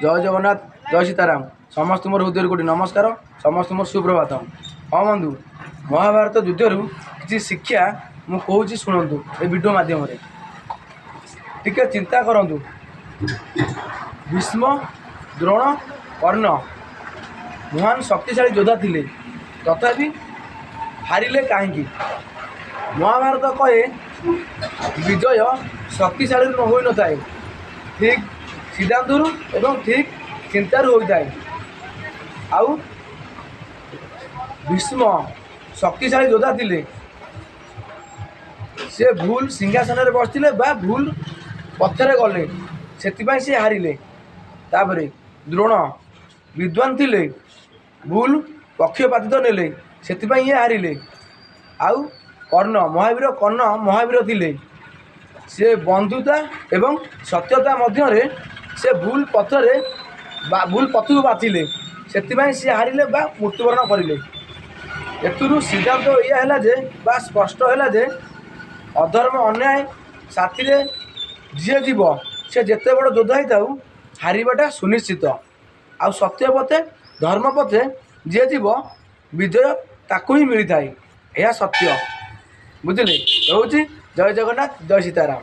जय जगन्नाथ जय सीताराम समस्त मोर हृदय कोटि नमस्कार समस्त मोर सुप्रभात। हाँ बंधु महाभारत युद्धर किसी शिक्षा मु कहूँ शुणु ए वीडियो माध्यम टिके चिंता करूँ। भीष्म द्रोण कर्ण महान शक्तिशाली योद्धा थिले तथापि हारिले कहीं। महाभारत कहे विजय शक्तिशाली हो न थाए ठीक सिद्धांत एवं ठीक चिंतार होता है। आउ भीष्म शक्तिशाली योद्धा थिले से भूल सिंहासन में बसते बा भूल पथरे गले से हारिले। तापर द्रोण विद्वान थिले भूल पक्षपातित नेले से ये हारिले। आउ कर्ण महावीर थिले से बंधुता एवं सत्यता मध्य से भूल पथरे भूल पथ को बाछिले से हारिले बा मृत्युवरण करें। एथुरु सिद्धांत या जे बा स्पष्ट है जे अधर्म अन्याय साथी जी जीव से जिते बड़ योद्धा होता हारटा सुनिश्चित। आ सत्य पथे धर्म पथे जी जीव विजय ताकू ही मिलता है। यह सत्य बुझे। रोचे जय जगन्नाथ जय सीताराम।